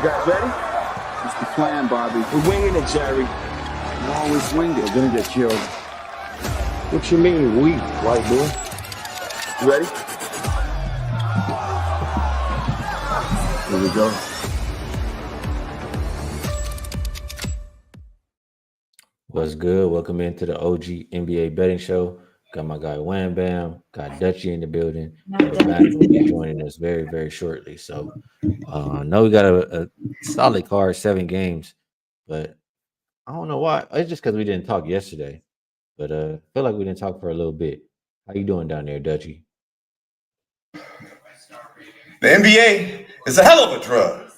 You guys ready? What's the plan, Bobby? We're winging it, Jerry. You always winged it. We're gonna get killed. What you mean, we, white boy? You ready? Here we go. What's good? Welcome into the OG NBA betting show. Got my guy Wham Bam, got Dutchy in the building. Matt will be joining us very, very shortly. So I know we got a solid card, 7 games, but I don't know why. It's just because we didn't talk yesterday. But I feel like we didn't talk for a little bit. How you doing down there, Dutchy? The NBA is a hell of a drug.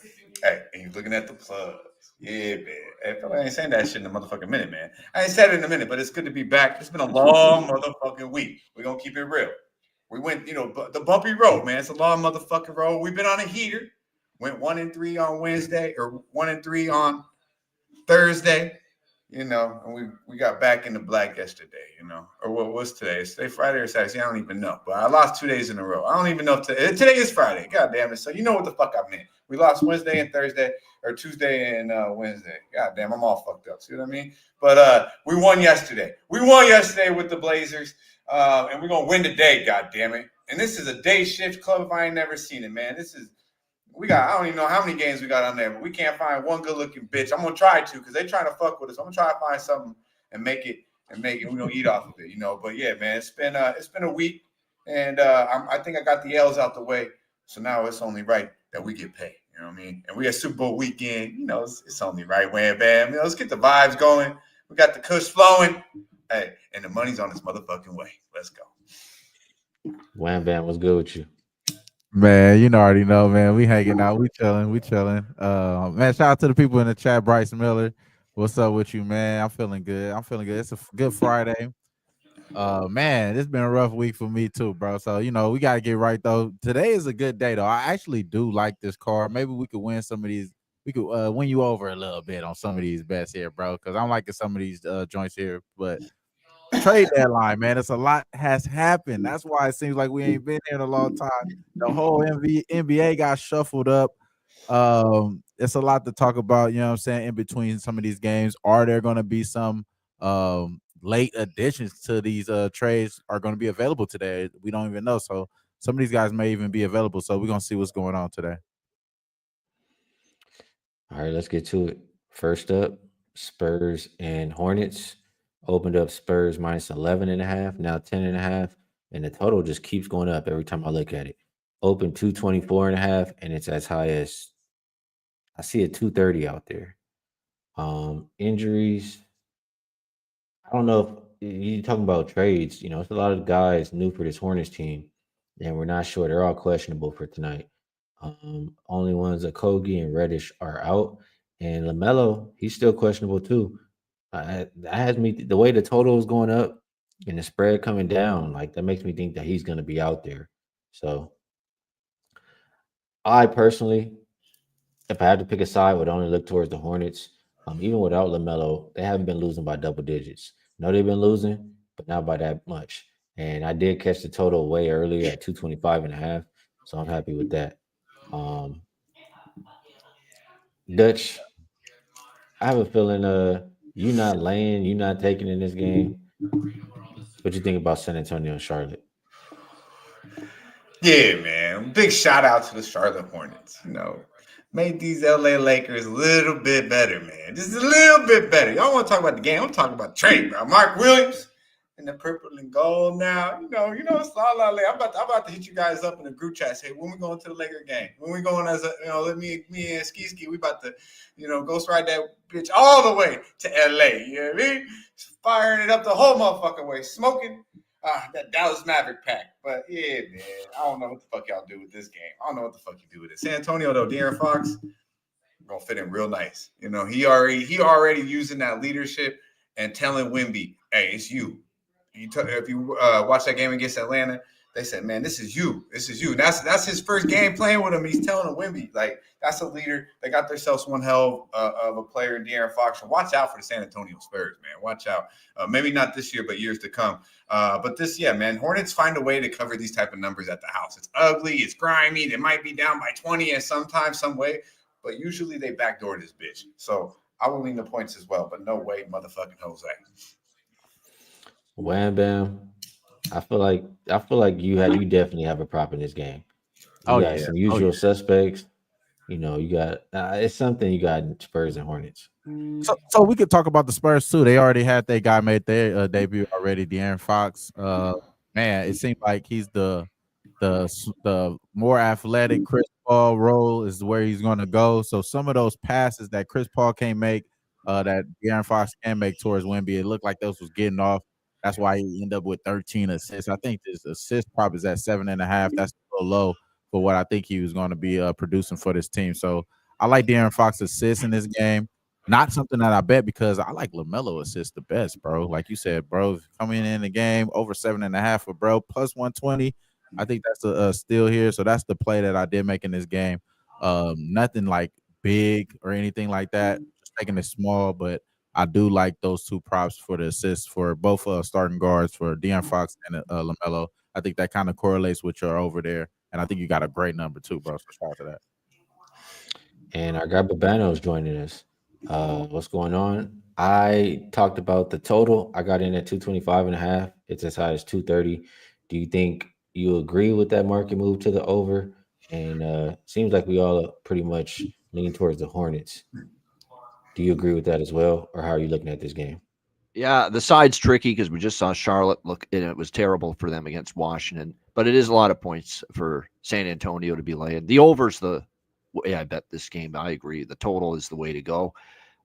Hey, and you're looking at the plugs. Yeah, man. Hey, I ain't saying that shit in a motherfucking minute, man. I ain't said it in a minute, but it's good to be back. It's been a long motherfucking week. We're going to keep it real. We went, the bumpy road, man. It's a long motherfucking road. We've been on a heater. Went 1-3 on Wednesday or 1-3 on Thursday. And we got back in the black yesterday, or what was today? Is today Friday or Saturday? I don't even know. But I lost 2 days in a row. I don't even know if today is Friday. God damn it. So you know what the fuck I meant. We lost Wednesday and Thursday, or Tuesday and Wednesday. God damn, I'm all fucked up. See what I mean? But we won yesterday. We won yesterday with the Blazers. And we're going to win today, god damn it. And this is a day shift club if I ain't never seen it, man. I don't even know how many games we got on there, but we can't find one good-looking bitch. I'm going to try to because they're trying to fuck with us. I'm going to try to find something and make it. We're going to eat off of it, But, yeah, man, it's been a week, and I think I got the L's out the way. So now it's only right that we get paid, you know what I mean? And we got Super Bowl weekend. It's only right, wham, bam. Let's get the vibes going. We got the kush flowing. Hey, and the money's on its motherfucking way. Let's go. Wham Bam, what's good with you? Man, already know, man. We hanging out, we chilling. Man, shout out to the people in the chat. Bryce Miller, what's up with you, man? I'm feeling good. It's a good Friday. Man, it's been a rough week for me too, bro. So we gotta get right though. Today is a good day though. I actually do like this card. Maybe we could win some of these. We could win you over a little bit on some of these bets here, bro. Because I'm liking some of these joints here, but. Trade deadline, man. It's a lot has happened. That's why it seems like we ain't been here in a long time. The whole NBA got shuffled up. It's a lot to talk about, you know what I'm saying, in between some of these games. Are there going to be some late additions to these trades are going to be available today? We don't even know. So some of these guys may even be available. So we're going to see what's going on today. All right, let's get to it. First up, Spurs and Hornets. Opened up Spurs minus 11.5, now 10.5, and the total just keeps going up every time I look at it. Open 224.5, and it's as high as I see it 230 out there. Injuries. I don't know if you're talking about trades. It's a lot of guys new for this Hornets team, and we're not sure. They're all questionable for tonight. Only ones that Kogi and Reddish are out, and LaMelo, he's still questionable too. That has me the way the total is going up and the spread coming down, like that makes me think that he's going to be out there. So I personally, if I had to pick a side, would only look towards the Hornets. Even without LaMelo, they haven't been losing by double digits. No, they've been losing, but not by that much. And I did catch the total way earlier at 225.5, so I'm happy with that. Dutch, I have a feeling you not laying, you not taking in this game. What you think about San Antonio and Charlotte? Yeah, man. Big shout out to the Charlotte Hornets. Made these LA Lakers a little bit better, man. Just a little bit better. Y'all want to talk about the game? I'm talking about the trade, bro. Mark Williams in the purple and gold now. It's all LA. I'm about to hit you guys up in the group chat. Say, when we going to the Laker game? When we going as let me and Skee, we about to, ghost ride that bitch all the way to LA. You know what I mean? Firing it up the whole motherfucking way. Smoking that Dallas Maverick pack. But yeah, man, I don't know what the fuck y'all do with this game. I don't know what the fuck you do with it. San Antonio, though, De'Aaron Fox gonna fit in real nice. He already using that leadership and telling Wemby, hey, it's you. If you watch that game against Atlanta, they said, man, this is you. This is you. That's his first game playing with him. He's telling him Wemby, like, that's a leader. They got themselves one hell of a player in De'Aaron Fox. So watch out for the San Antonio Spurs, man. Watch out. Maybe not this year, but years to come. But man, Hornets find a way to cover these type of numbers at the house. It's ugly. It's grimy. They might be down by 20 and sometimes some way. but usually they backdoor this bitch. So I will lean the points as well, but no way, motherfucking Jose. Wham Bam. I feel like you definitely have a prop in this game. You Oh got yeah. some Oh usual yeah. suspects. You know, you got it's something you got in Spurs and Hornets. So we could talk about the Spurs too. They already had their guy made their debut already, De'Aaron Fox. Man, it seemed like he's the more athletic Chris Paul role is where he's going to go. So some of those passes that Chris Paul can't make, that De'Aaron Fox can make towards Wemby, it looked like those was getting off. That's why he ended up with 13 assists. I think this assist prop is at 7.5. That's a little low for what I think he was going to be producing for this team. So I like De'Aaron Fox assists in this game. Not something that I bet because I like LaMelo assists the best, bro. Like you said, bro, coming in the game over 7.5 for bro plus 120. I think that's a steal here. So that's the play that I did make in this game. Nothing like big or anything like that. Just taking it small, but I do like those two props for the assists for both starting guards for De'Aaron Fox and LaMelo. I think that kind of correlates with your over there, and I think you got a great number too, bro. So shout out to that. And our guy Babano is joining us. What's going on? I talked about the total. I got in at 225.5. It's as high as 230. Do you think you agree with that market move to the over? And seems like we all pretty much lean towards the Hornets. Do you agree with that as well, or how are you looking at this game? Yeah, the side's tricky because we just saw Charlotte look, and it was terrible for them against Washington. But it is a lot of points for San Antonio to be laying. The over's the way I bet this game. I agree. The total is the way to go.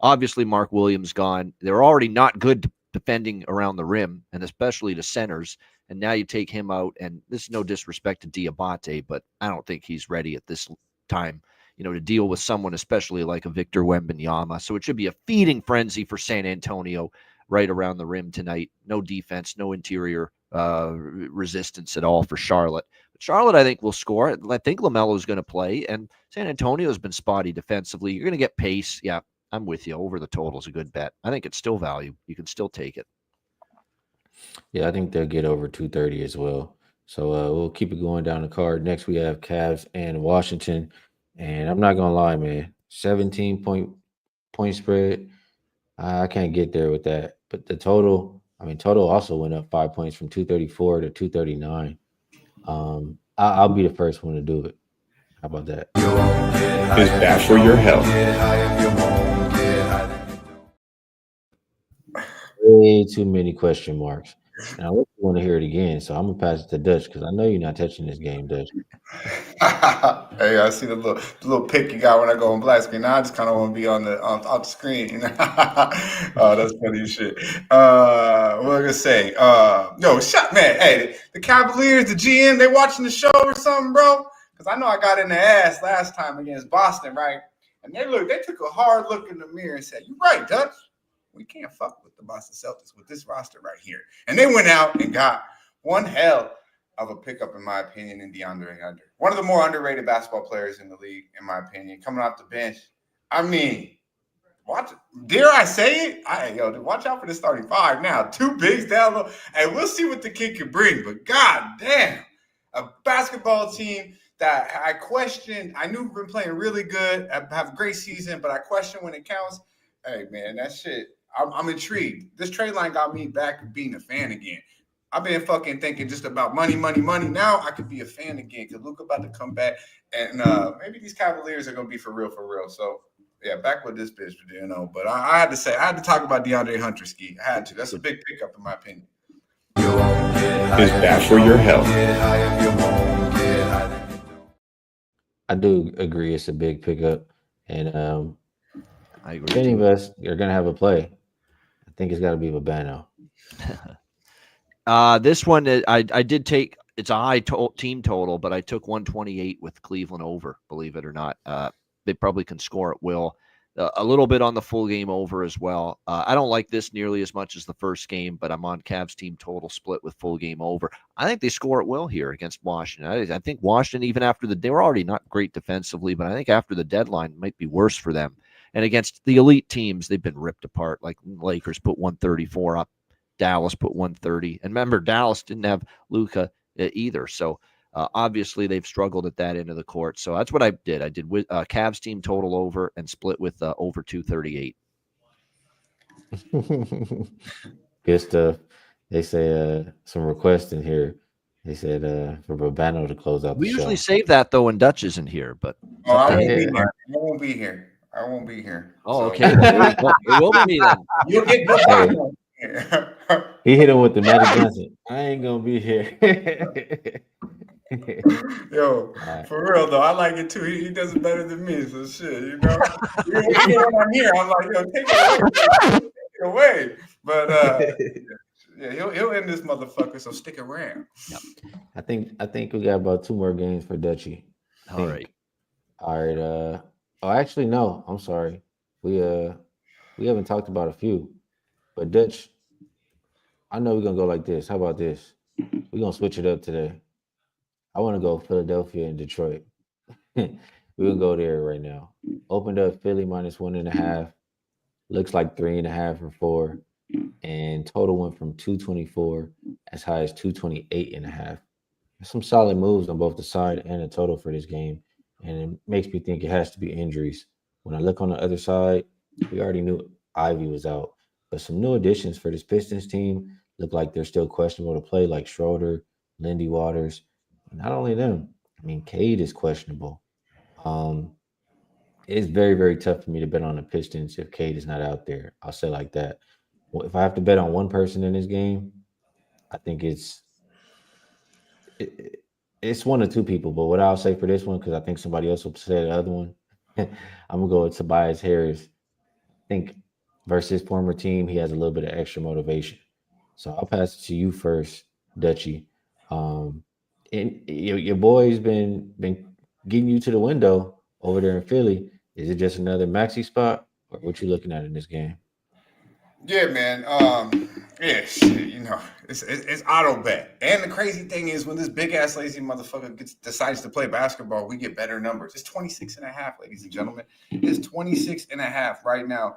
Obviously, Mark Williams gone. They're already not good defending around the rim, and especially the centers. And now you take him out, and this is no disrespect to Diabate, but I don't think he's ready at this time, to deal with someone, especially like a Victor Wembanyama. So it should be a feeding frenzy for San Antonio right around the rim tonight. No defense, no interior resistance at all for Charlotte. But Charlotte, I think, will score. I think LaMelo is going to play, and San Antonio has been spotty defensively. You're going to get pace. Yeah, I'm with you. Over the total is a good bet. I think it's still value. You can still take it. Yeah, I think they'll get over 230 as well. So we'll keep it going down the card. Next, we have Cavs and Washington. And I'm not going to lie, man. 17-point spread. I can't get there with that. But the total also went up 5 points from 234 to 239. I'll be the first one to do it. How about that? Is bad for your health. Way too many question marks. And I want to hear it again, so I'm gonna pass it to Dutch because I know you're not touching this game, Dutch. Hey, I see the little pic you got when I go on black screen. Now I just kind of want to be on the screen. Oh, that's funny as shit. What was I gonna say? Shut man. Hey, the Cavaliers, the GM, they watching the show or something, bro? Because I know I got in the ass last time against Boston, right? And they took a hard look in the mirror and said, "You're right, Dutch. We can't fuck with the Boston Celtics with this roster right here." And they went out and got one hell of a pickup, in my opinion, in DeAndre Hunter. One of the more underrated basketball players in the league, in my opinion, coming off the bench. I mean, dare I say it? Watch out for the starting five now. Two bigs down low. Hey, we'll see what the kid can bring. But god damn, a basketball team that I questioned. I knew we've been playing really good, have a great season, but I question when it counts. Hey, man, that shit. I'm intrigued. This trade line got me back being a fan again. I've been fucking thinking just about money. Now I could be a fan again because Luka about to come back, and maybe these Cavaliers are gonna be for real. So yeah, back with this bitch, But I had to talk about DeAndre Hunter, Skee. I had to. That's a big pickup in my opinion. Is bad for your health. I do agree it's a big pickup, and I agree. if any of us are gonna have a play, I think it's got to be Babano. This one, I did take. It's a high team total, but I took 128 with Cleveland over. Believe it or not, they probably can score at will. A little bit on the full game over as well. I don't like this nearly as much as the first game, but I'm on Cavs team total split with full game over. I think they score at will here against Washington. I think Washington, even after they were already not great defensively, but I think after the deadline might be worse for them. And against the elite teams, they've been ripped apart. Like Lakers put 134 up. Dallas put 130. And remember, Dallas didn't have Luka either. So Obviously, they've struggled at that end of the court. So that's what I did. I did with Cavs team total over and split with over 238. Good stuff. They say some requests in here. They said for Babano to close out We the show. usually save that though when Dutch isn't here, but Oh, I won't Yeah. be here. I won't be here. I won't be here. oh, So- okay. Well, it will be me then. You'll get Babano here. He hit him with the Magic Johnson. I ain't gonna be here. Yo, Alright. for real though, I like it too. He does it better than me, so shit, you know. When I'm here, I'm like, yo, take it away. But yeah, he'll end this motherfucker. So stick around. I think we got about 2 more games for Dutchy. All right. All right. Oh, actually, no. I'm sorry. We haven't talked about a few, but Dutch, I know we're gonna go like this. How about this? We're gonna switch it up today. I want to go Philadelphia and Detroit. We're gonna go there right now. Opened up Philly -1.5. Looks like 3.5 or 4, and total went from 224 as high as 228.5. Some solid moves on both the side and the total for this game, and it makes me think it has to be injuries. When I look on the other side, we already knew Ivy was out, but some new additions for this Pistons team look like they're still questionable to play, like Schroeder, Lindy Waters. Not only them, I mean, Cade is questionable. It's very, very tough for me to bet on the Pistons if Cade is not out there. I'll say it like that. Well, if I have to bet on one person in this game, I think it's one or two people. But what I'll say for this one, because I think somebody else will say the other one, I'm gonna go with Tobias Harris. I think versus his former team, he has a little bit of extra motivation. So I'll pass it to you first, Dutchy. And your boy's been getting you to the window over there in Philly. Is it just another maxi spot, or what you looking at in this game? Yeah, man. Yeah, shit, you know, it's auto bet. And the crazy thing is when this big ass lazy motherfucker decides to play basketball, we get better numbers. It's 26.5, ladies and gentlemen. It's 26.5 right now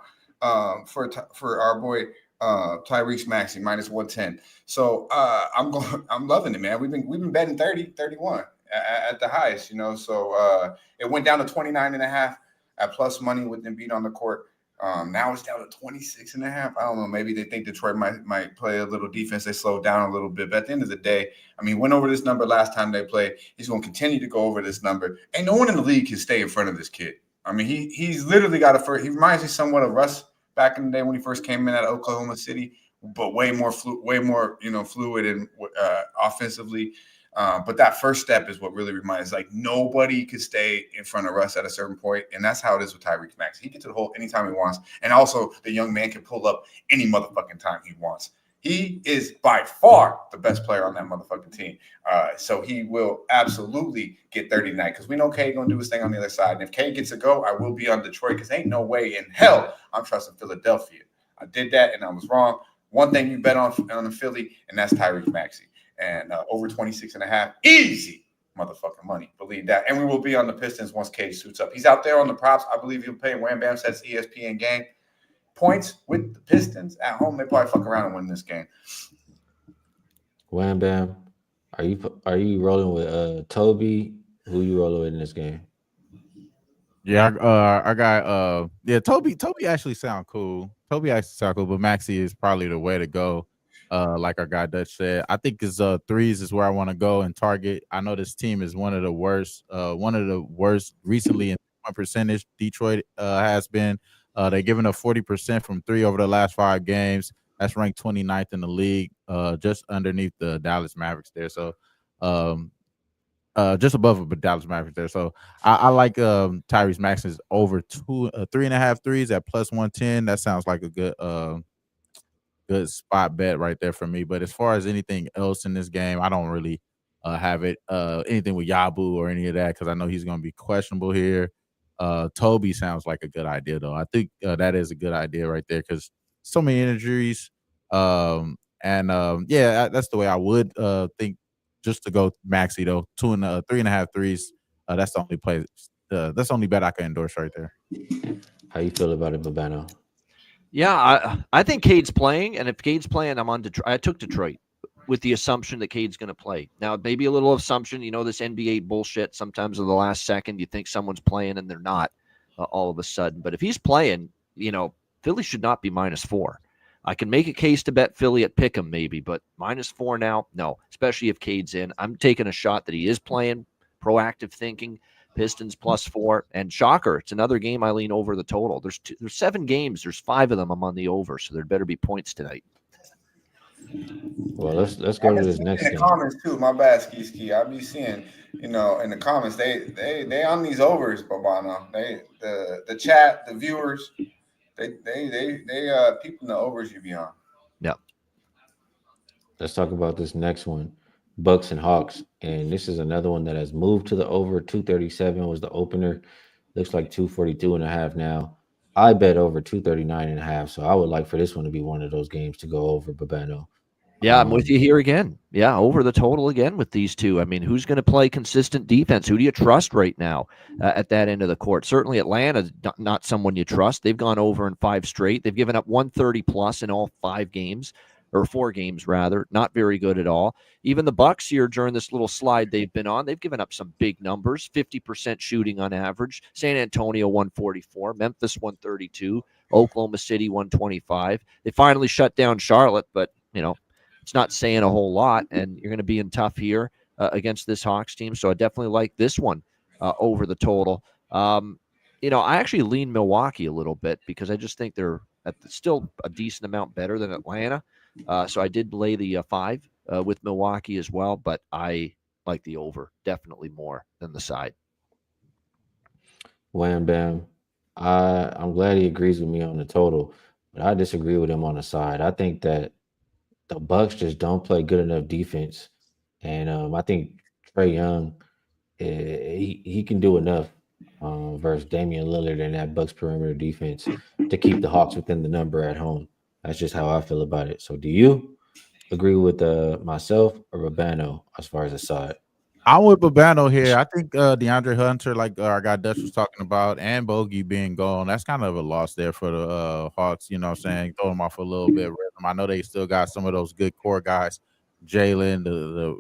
for our boy Tyrese Maxey -110. So I'm loving it, man. We've been betting 30, 31 at the highest, you know. So it went down to 29.5 at plus money with Embiid on the court. Now it's down to 26.5. I don't know. Maybe they think Detroit might play a little defense. They slowed down a little bit. But at the end of the day, I mean, went over this number last time they played. He's going to continue to go over this number. And no one in the league can stay in front of this kid. I mean, he's literally got he reminds me somewhat of Russ back in the day when he first came in at Oklahoma City, but way more fluid and offensively. But that first step is what really reminds. Like nobody could stay in front of Russ at a certain point, and that's how it is with Tyrese Maxey. He gets to the hole anytime he wants, and also the young man can pull up any motherfucking time he wants. He is by far the best player on that motherfucking team. So he will absolutely get 30 tonight because we know K gonna do his thing on the other side. And if K gets a go, I will be on Detroit because ain't no way in hell I'm trusting Philadelphia. I did that and I was wrong. One thing you bet on the Philly, and that's Tyrese Maxey. And over 26.5, easy motherfucking money. Believe that. And we will be on the Pistons once K suits up. He's out there on the props. I believe he'll pay Wham Bam sets ESPN game. Points with the Pistons at home. They probably fuck around and win this game. Wham Bam, are you rolling with Toby? Who you rolling with in this game? Yeah, I got Toby actually sound cool. But Maxey is probably the way to go. Like our guy Dutch said, I think his threes is where I want to go and target. I know this team is one of the worst recently in point percentage. Detroit has been. They're giving up 40% from three over the last 5 games. That's ranked 29th in the league, just underneath the Dallas Mavericks there. So, just above the Dallas Mavericks there. So, I like Tyrese Maxey's over 3.5 threes at plus 110. That sounds like a good spot bet right there for me. But as far as anything else in this game, I don't really have it anything with Yabu or any of that because I know he's going to be questionable here. Toby sounds like a good idea though. I think that is a good idea right there because so many injuries. Yeah, that's the way I would think just to go Maxey though. 3.5 threes. That's the only play. That's the only bet I can endorse right there. How you feel about it, Babano? Yeah, I think Cade's playing, and if Cade's playing, I'm on Detroit. I took Detroit. with the assumption that Cade's going to play. Now, maybe a little assumption, this NBA bullshit. Sometimes in the last second, you think someone's playing and they're not all of a sudden. But if he's playing, Philly should not be -4. I can make a case to bet Philly at Pick'em maybe, but -4 now, no, especially if Cade's in. I'm taking a shot that he is playing, proactive thinking. Pistons +4, and shocker, it's another game I lean over the total. There's 7 games. There's 5 of them I'm on the over, so there better be points tonight. Well, let's go to this next in the game. comments too. My bad, Skee. I be seeing, in the comments, they on these overs, Bobano. The chat, the viewers, they people in the overs you be on. Yeah. Let's talk about this next one. Bucks and Hawks, and this is another one that has moved to the over. 237 was the opener. Looks like 242.5 now. I bet over 239.5, so I would like for this one to be one of those games to go over, Babano. Yeah, I'm with you here again. Yeah, over the total again with these two. I mean, who's going to play consistent defense? Who do you trust right now at that end of the court? Certainly Atlanta, not someone you trust. They've gone over in 5 straight. They've given up 130 plus in all 5 games. Or 4 games, rather. Not very good at all. Even the Bucks here during this little slide they've been on, they've given up some big numbers, 50% shooting on average. San Antonio, 144. Memphis, 132. Oklahoma City, 125. They finally shut down Charlotte, but, it's not saying a whole lot, and you're going to be in tough here against this Hawks team. So I definitely like this one over the total. I actually lean Milwaukee a little bit because I just think they're still a decent amount better than Atlanta. So I did lay the 5 with Milwaukee as well, but I like the over definitely more than the side. Wham Bam. I'm glad he agrees with me on the total, but I disagree with him on the side. I think that the Bucks just don't play good enough defense, and I think Trae Young, he can do enough versus Damian Lillard and that Bucks perimeter defense to keep the Hawks within the number at home. That's just how I feel about it. So do you agree with myself or Babano as far as the side? I'm with Babano here. I think DeAndre Hunter, like our guy Dutch was talking about, and Bogey being gone, that's kind of a loss there for the Hawks. You know what I'm saying? Throw them off a little bit of rhythm. I know they still got some of those good core guys, Jalen,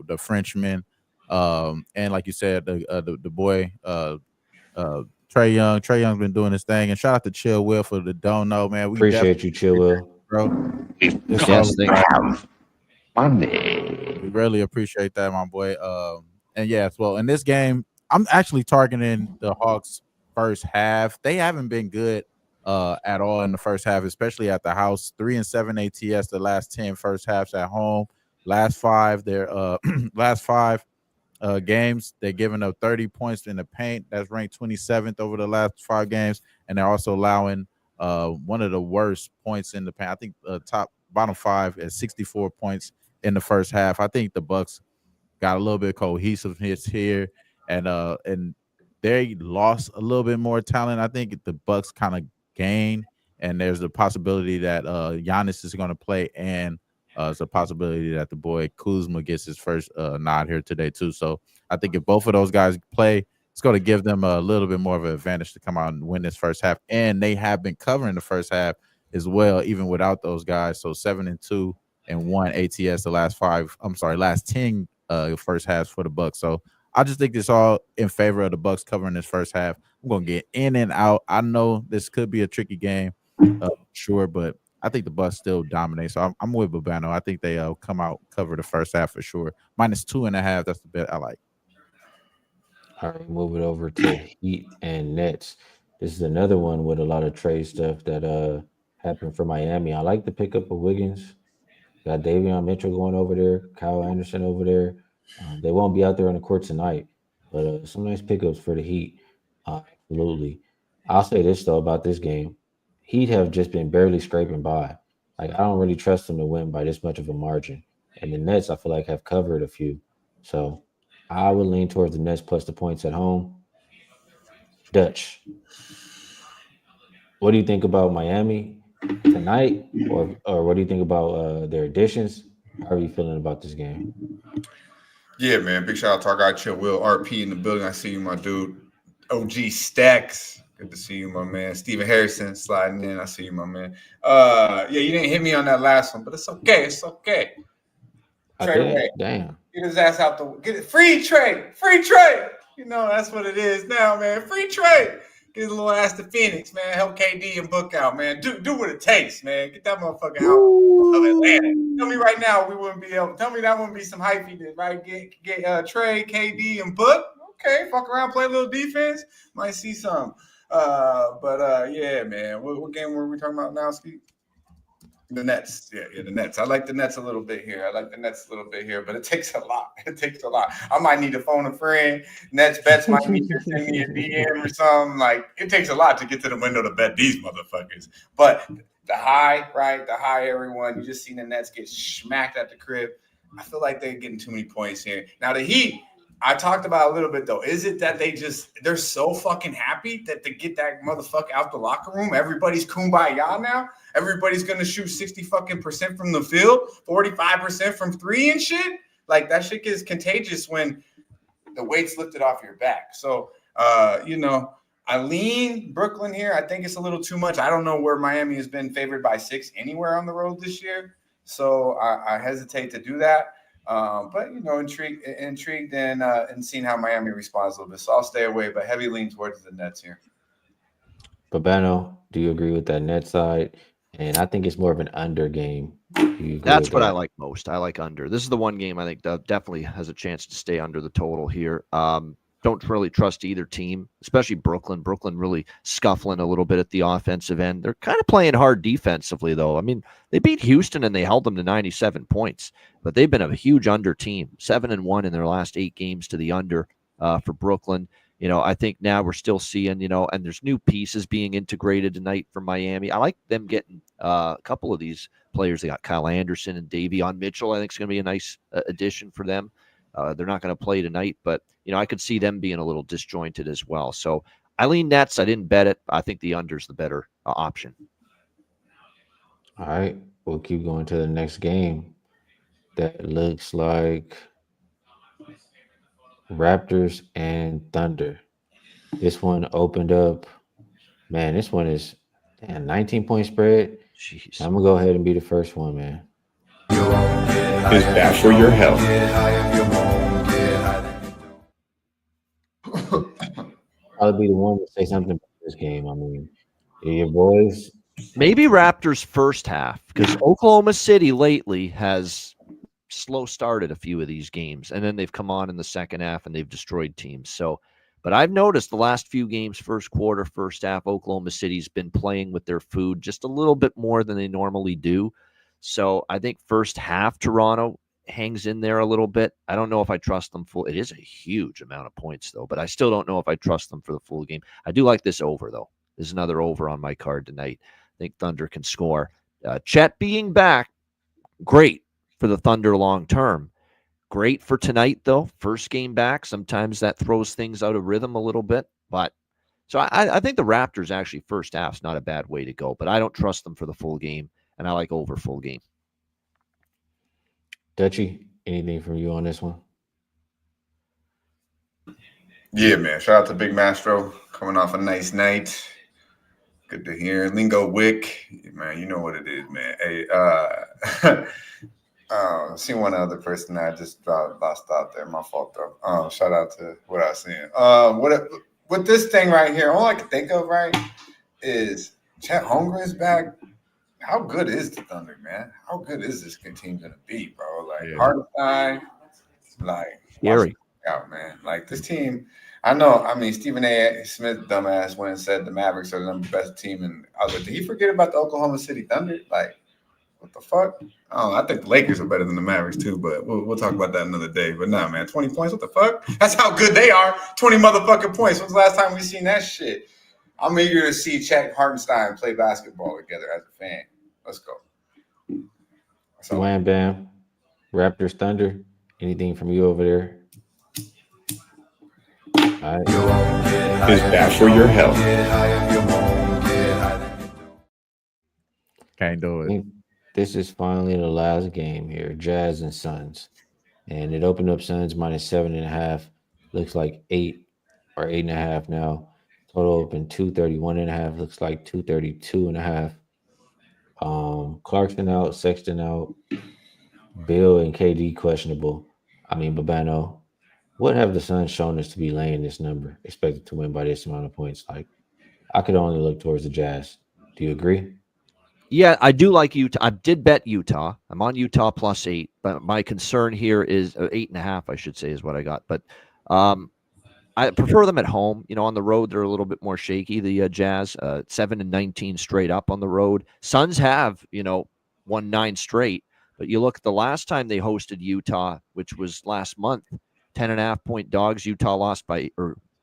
the Frenchman, and like you said, the boy Trae Young. Trae Young's been doing his thing. And shout out to Chill Will for the don't know, man. We appreciate you, Chill Will. Bro. Yes, thank you. Money. We really appreciate that, my boy. And yes, well, in this game, I'm actually targeting the Hawks first half. They haven't been good at all in the first half, especially at the house. 3-7 ATS the last 10 first halves at home. Last 5, their last 5 games, they're giving up 30 points in the paint. That's ranked 27th over the last 5 games, and they're also allowing one of the worst points in the paint. I think bottom 5 at 64 points in the first half. I think the Bucks got a little bit of cohesiveness here, and they lost a little bit more talent. I think the Bucks kind of gain, and there's the possibility that Giannis is going to play, and it's a possibility that the boy Kuzma gets his first nod here today too. So I think if both of those guys play, it's going to give them a little bit more of an advantage to come out and win this first half. And they have been covering the first half as well, even without those guys. So 7-2 and 1 ATS the last 10 first halves for the Bucks. So I just think it's all in favor of the Bucks covering this first half. I'm going to get in and out. I know this could be a tricky game, sure, but I think the Bucks still dominate. So I'm with Babano. I think they come out, cover the first half for sure. -2.5. That's the bet I like. All right, move it over to Heat and Nets. This is another one with a lot of trade stuff that happened for Miami. I like the pickup of Wiggins. Got Davion Mitchell going over there, Kyle Anderson over there. They won't be out there on the court tonight, but some nice pickups for the Heat. Absolutely. I'll say this, though, about this game. Heat have just been barely scraping by. Like, I don't really trust them to win by this much of a margin. And the Nets, I feel like, have covered a few. So I would lean towards the Nets plus the points at home. Dutch, what do you think about Miami tonight, or what do you think about their additions? How are you feeling about this game? Yeah, man. Big shout out to our guy Chill Will, RP in the building. I see you, my dude. OG Stacks. Good to see you, my man. Steven Harrison sliding in. I see you, my man. Yeah, you didn't hit me on that last one, but it's okay. It's okay. Trade away. Damn. Get his ass out the get it. Free trade. Free trade. You know, that's what it is now, man. Free trade. Get his little ass to Phoenix, man. Help KD and Book out, man. Do what it takes, man. Get that motherfucker out of Atlanta. Tell me right now we wouldn't be able. Tell me that wouldn't be some hypey to right get trade KD and Book. Okay, fuck around, play a little defense. Might see some. Yeah, man. What game were we talking about now, Skee? The Nets. Yeah, the Nets. I like the Nets a little bit here. But it takes a lot. I might need to phone a friend. Nets bets might need to send me a DM or something. Like, it takes a lot to get to the window to bet these motherfuckers. But the high, everyone. You just seen the Nets get smacked at the crib. I feel like they're getting too many points here. Now, the Heat, I talked about a little bit, though. Is it that they're so fucking happy that they get that motherfucker out the locker room? Everybody's kumbaya now? Everybody's going to shoot 60% from the field, 45% from three and shit? Like, that shit gets contagious when the weight's lifted off your back. So, I lean Brooklyn here. I think it's a little too much. I don't know where Miami has been favored by 6 anywhere on the road this year. So, I hesitate to do that. But intrigued and seeing how Miami responds a little bit. So I'll stay away, but heavy lean towards the Nets here. Babano, do you agree with that net side? And I think it's more of an under game. That's what I like most. I like under. This is the one game I think definitely has a chance to stay under the total here. Don't really trust either team, especially Brooklyn. Brooklyn really scuffling a little bit at the offensive end. They're kind of playing hard defensively, though. I mean, they beat Houston and they held them to 97 points, but they've been a huge under team, 7-1 in their last 8 games to the under for Brooklyn. I think now we're still seeing, and there's new pieces being integrated tonight for Miami. I like them getting a couple of these players. They got Kyle Anderson and Davion Mitchell. I think it's going to be a nice addition for them. They're not going to play tonight, but I could see them being a little disjointed as well. So I lean Nets. I didn't bet it. I think the under's the better option. All right, we'll keep going to the next game. That looks like Raptors and Thunder. This one opened up. Man, this one is 19-point spread. Jeez. I'm gonna go ahead and be the first one, man. Is bad for your health. I'll be the one to say something about this game. I mean, your boys. Maybe Raptors first half, because Oklahoma City lately has slow started a few of these games, and then they've come on in the second half and they've destroyed teams. So, but I've noticed the last few games, first quarter, first half, Oklahoma City's been playing with their food just a little bit more than they normally do. So I think first half Toronto hangs in there a little bit. I don't know if I trust them full. It is a huge amount of points, though, but I still don't know if I trust them for the full game. I do like this over, though. There's another over on my card tonight. I think Thunder can score. Chet being back, great for the Thunder long term. Great for tonight, though. First game back. Sometimes that throws things out of rhythm a little bit. But so I think the Raptors actually first half's not a bad way to go, but I don't trust them for the full game, and I like over full game. Dutchie, anything from you on this one? Yeah, man. Shout out to Big Mastro coming off a nice night. Good to hear. Lingo Wick, man, you know what it is, man. Hey, see one other person I just lost out there. My fault, though. Shout out to what I was saying. With this thing right here, all I can think of, right, is Chet Holmgren's back. How good is the Thunder, man? How good is this team gonna be, bro? Like Hartenstein, like Scary. Out, man. Like this team. I know. I mean, Stephen A. Smith, dumbass, went and said the Mavericks are the best team, and I was like, did he forget about the Oklahoma City Thunder? Like, what the fuck? I think the Lakers are better than the Mavericks too, but we'll talk about that another day. But nah, man, 20 points. What the fuck? That's how good they are. 20 motherfucking points. When's the last time we seen that shit? I'm eager to see Chet Hartenstein play basketball together as a fan. Let's go. Wham Bam, Raptors Thunder. Anything from you over there? All right. Is bad for your health. Can't do it. This is finally the last game here, Jazz and Suns. And it opened up Suns minus 7.5. Looks like 8 or 8.5 now. Total open 231.5. Looks like 232.5. Clarkson out, Sexton out. Bill and KD questionable. I mean, Babano, what have the Suns shown us to be laying this number, expected to win by this amount of points? Like, I could only look towards the Jazz. Do you agree? Yeah, I do like Utah. I did bet Utah. I'm on Utah +8, but my concern here is 8.5, I should say, is what I got. But I prefer them at home. You know, on the road, they're a little bit more shaky, the Jazz. 7-19 straight up on the road. Suns have, won 9 straight. But you look at the last time they hosted Utah, which was last month, 10.5-point dogs.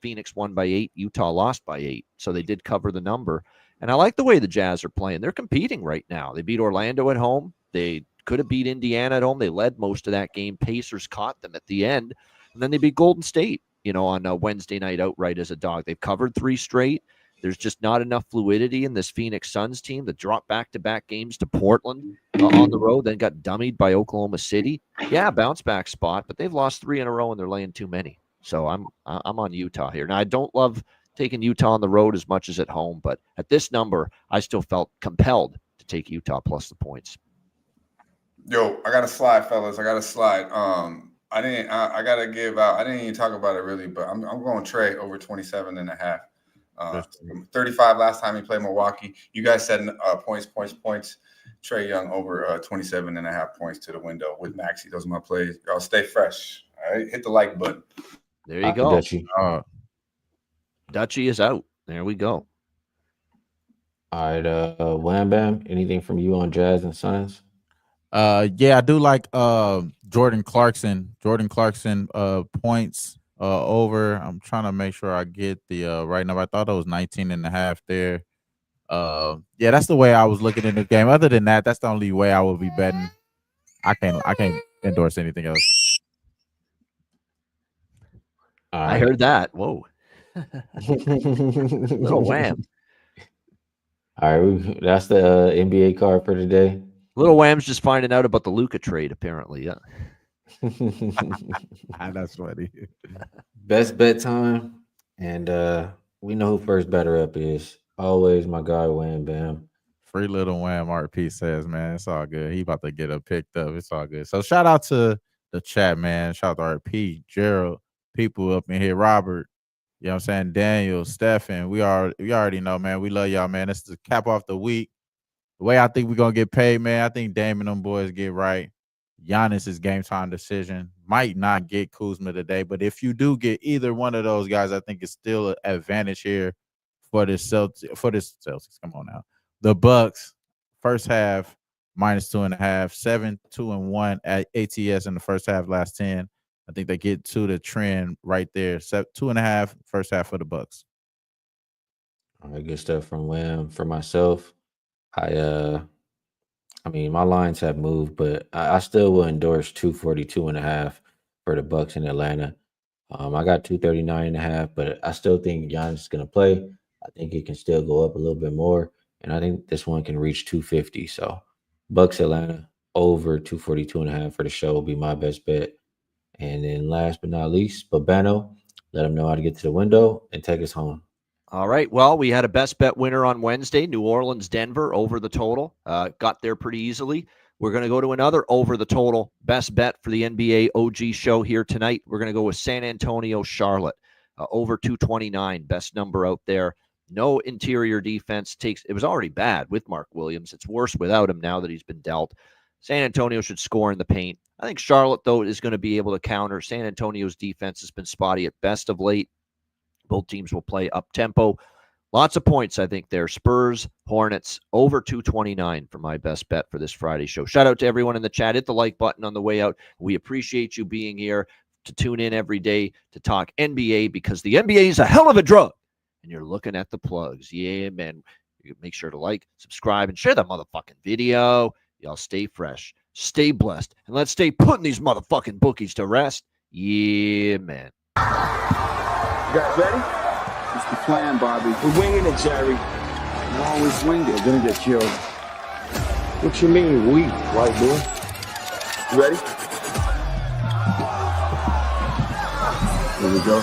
Phoenix won by 8. Utah lost by 8. So they did cover the number. And I like the way the Jazz are playing. They're competing right now. They beat Orlando at home. They could have beat Indiana at home. They led most of that game. Pacers caught them at the end. And then they beat Golden State, on a Wednesday night outright as a dog. They've covered 3 straight. There's just not enough fluidity in this Phoenix Suns team that dropped back-to-back games to Portland on the road, then got dummied by Oklahoma City. Yeah, bounce-back spot, but they've lost 3 in a row and they're laying too many. So I'm on Utah here. Now, I don't love taking Utah on the road as much as at home, but at this number, I still felt compelled to take Utah plus the points. Yo, I got to slide, fellas. I got to slide. I got to give out. I didn't even talk about it really, but I'm going Trey over 27.5. 35 last time he played Milwaukee. You guys said points. Trey Young over 27.5 points to the window with Maxey. Those are my plays. Y'all stay fresh. All right, hit the like button. There you go. Dutchie is out. There we go. All right, Wham Bam, anything from you on Jazz and Suns? Yeah, I do like Jordan Clarkson. Points over. I'm trying to make sure I get the right number. I thought it was 19.5 there. Yeah, that's the way I was looking in the game. Other than that, that's the only way I would be betting. I can't endorse anything else. I heard that. Whoa. Little Wham. All right, that's the NBA card for today. Little Wham's just finding out about the Luka trade, apparently. Yeah. That's funny. Best bet time, and we know who first batter up is. Always my guy, Wham Bam. Free Little Wham, RP says, man, it's all good. He about to get up picked up. It's all good. So shout out to the chat, man. Shout out to RP, Gerald, people up in here, Robert. You know what I'm saying? Daniel, Stephen. We already know, man. We love y'all, man. This is the cap off the week. The way I think we're going to get paid, man, I think Dame and them boys get right. Giannis' game time decision. Might not get Kuzma today, but if you do get either one of those guys, I think it's still an advantage here for this Celtics. Come on now. The Bucks, first half, -2.5, 7-2-1 at ATS in the first half, last 10. I think they get to the trend right there. 2.5 first half for the Bucks. All right, good stuff from Wham. For myself, I mean, my lines have moved, but I still will endorse 242.5 for the Bucks in Atlanta. I got 239.5, but I still think Giannis is going to play. I think it can still go up a little bit more, and I think this one can reach 250. So Bucks Atlanta over 242.5 for the show will be my best bet. And then last but not least, Babano, let them know how to get to the window and take us home. All right. Well, we had a best bet winner on Wednesday, New Orleans, Denver, over the total. Got there pretty easily. We're going to go to another over the total best bet for the NBA OG show here tonight. We're going to go with San Antonio, Charlotte, over 229, best number out there. No interior defense. It was already bad with Mark Williams. It's worse without him now that he's been dealt. San Antonio should score in the paint. I think Charlotte, though, is going to be able to counter. San Antonio's defense has been spotty at best of late. Both teams will play up-tempo. Lots of points, I think, there. Spurs, Hornets, over 229 for my best bet for this Friday show. Shout out to everyone in the chat. Hit the like button on the way out. We appreciate you being here to tune in every day to talk NBA, because the NBA is a hell of a drug. And you're looking at the plugs. Yeah, man. Make sure to like, subscribe, and share that motherfucking video. Y'all stay fresh, stay blessed, and let's stay putting these motherfucking bookies to rest. Yeah, man. You guys ready? It's the plan, Bobby. We're winging it, Jerry. You always wing it. You're gonna get killed. What you mean, we, white boy? You ready? Here we go.